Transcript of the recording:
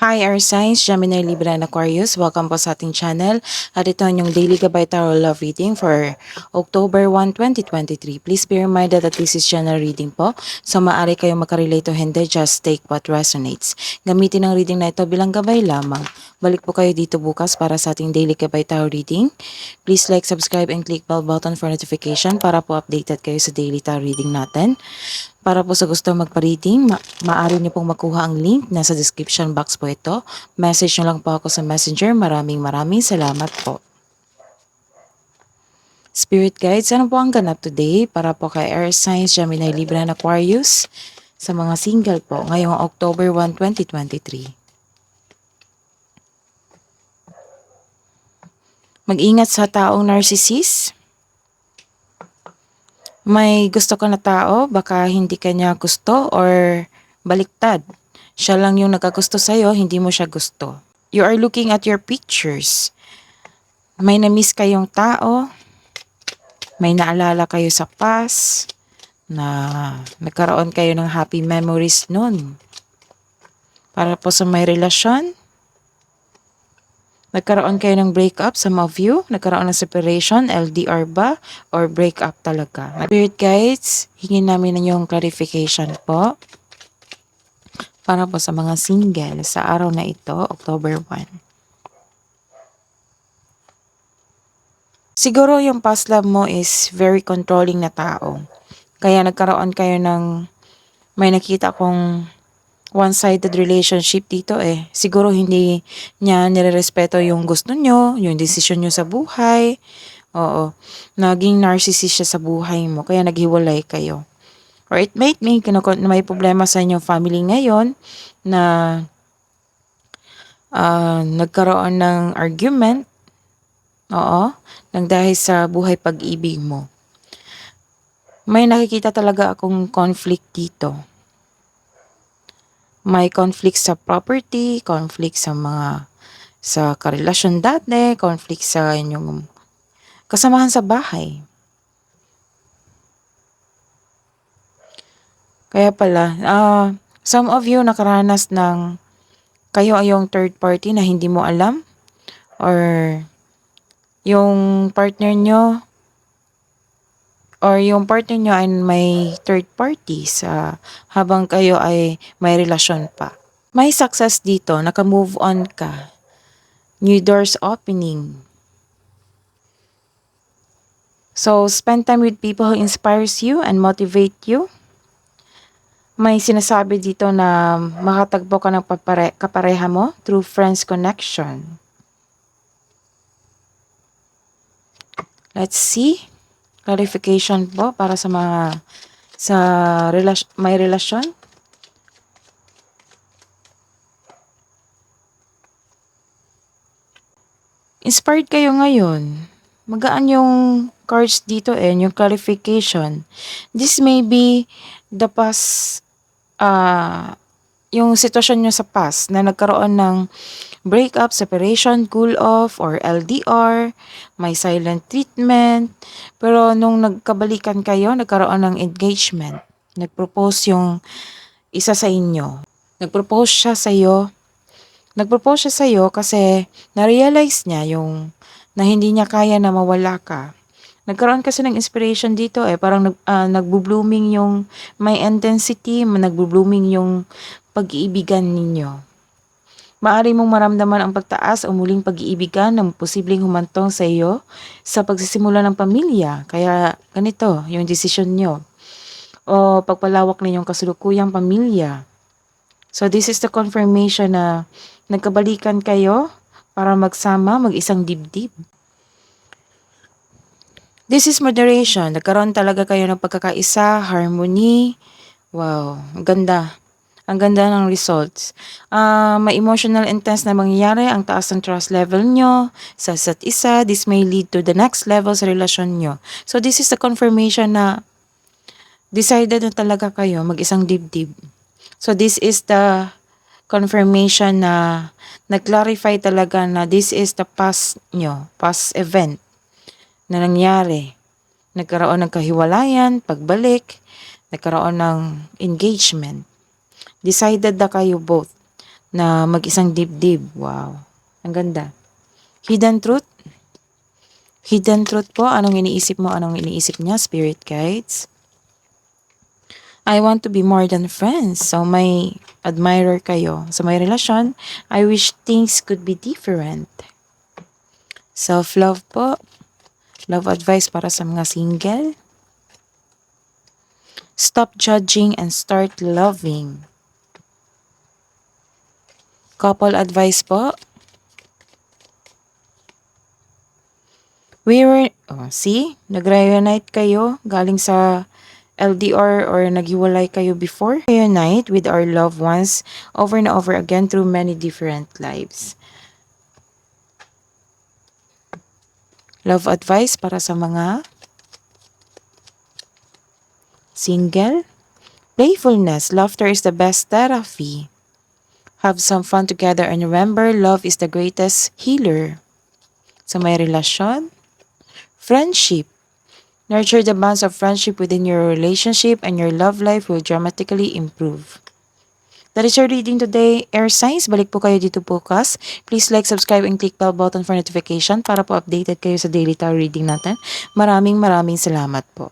Hi, Air Signs, Gemini, Libra, and Aquarius. Welcome po sa ating channel. At ito ang yung Daily Gabay Tarot Love Reading for October 1, 2023. Please be reminded that this is general reading po. So, maaari kayong makarelate o hindi. Just take what resonates. Gamitin ang reading na ito bilang gabay lamang. Balik po kayo dito bukas para sa ating Daily Gabay Tarot Reading. Please like, subscribe, and click bell button for notification para po updated kayo sa daily tarot reading natin. Para po sa gusto magpa-reading, maaari niyo pong makuha ang link. Nasa description box po ito. Message niyo lang po ako sa messenger. Maraming salamat po. Spirit guides, ano po ang ganap today para po kay Air Signs, Gemini, Libra, and Aquarius sa mga single po ngayong October 1, 2023. Mag-ingat sa taong narcissist. May gusto ka na tao, baka hindi ka niya gusto or baliktad. Siya lang yung nagkagusto sa'yo, hindi mo siya gusto. You are looking at your pictures. May na-miss kayong tao, may naalala kayo sa past, na nagkaroon kayo ng happy memories nun. Para po sa may relasyon, nagkaroon kayo ng breakup, some of you, nagkaroon ng separation, LDR ba, or breakup talaga. Spirit guides, hingin namin ng yung clarification po. Para po sa mga single sa araw na ito, October 1. Siguro yung past love mo is very controlling na tao. Kaya nagkaroon kayo ng, may nakita kong one-sided relationship dito eh. Siguro hindi niya nirerespeto yung gusto nyo, yung decision nyo sa buhay. Oo. Naging narcissist siya sa buhay mo, kaya naghiwalay kayo. Or it might mean na may problema sa inyong family ngayon na nagkaroon ng argument. Oo. Nang dahil sa buhay pag-ibig mo. May nakikita talaga akong conflict dito. May conflict sa property, conflict sa karelasyon dati, conflict sa inyong kasamahan sa bahay. Kaya pala, some of you nakaranas ng kayo ay yung third party na hindi mo alam, or yung partner nyo ay may third party habang kayo ay may relasyon pa. May success dito, naka-move on ka. New doors opening. So, spend time with people who inspires you and motivate you. May sinasabi dito na makatagpo ka ng kapareha mo through friends connection. Let's see. Clarification po para sa mga may relasyon. Inspired kayo ngayon. Magaan yung cards dito yung clarification. This may be the past, yung sitwasyon nyo sa past na nagkaroon ng breakup, separation, cool off, or LDR, may silent treatment. Pero nung nagkabalikan kayo, nagkaroon ng engagement. Nagpropose yung isa sa inyo. Nagpropose siya sa iyo kasi na-realize niya na hindi niya kaya na mawala ka. Nagkaroon kasi ng inspiration dito parang nagbo-blooming yung may intensity, nagbo-blooming yung pag-iibigan ninyo. Maaari mong maramdaman ang pagtaas o muling pag-iibigan ng posibleng humantong sa iyo sa pagsisimula ng pamilya. Kaya ganito yung decision nyo. O pagpalawak ninyong kasulukuyang pamilya. So this is the confirmation na nagkabalikan kayo para magsama, mag-isang dibdib. This is moderation. Nagkaroon talaga kayo ng pagkakaisa, harmony. Wow, ganda. Ang ganda ng results. May emotional intense na mangyayari, ang taas ng trust level nyo sa isa't isa. This may lead to the next level sa relasyon nyo. So this is the confirmation na decided na talaga kayo mag-isang dibdib. So this is the confirmation na nag-clarify talaga na this is the past nyo, past event na nangyari. Nagkaroon ng kahiwalayan, pagbalik, nagkaroon ng engagement. Decided na kayo both na mag-isang dibdib. Wow. Ang ganda. Hidden truth. Hidden truth po. Anong iniisip mo? Anong iniisip niya? Spirit guides. I want to be more than friends. So may admirer kayo. Sa may relasyon, I wish things could be different. Self-love po. Love advice para sa mga single. Stop judging and start loving. Couple advice po. See? Nag-reunite kayo galing sa LDR or naghiwalay kayo before. Reunite with our loved ones over and over again through many different lives. Love advice para sa mga single. Playfulness. Laughter is the best therapy. Have some fun together and remember, love is the greatest healer. Sa may relasyon. Friendship. Nurture the bonds of friendship within your relationship and your love life will dramatically improve. That is your reading today, air signs. Balik po kayo dito bukas. Please like, subscribe, and click bell button for notification para po updated kayo sa daily tarot reading natin. Maraming salamat po.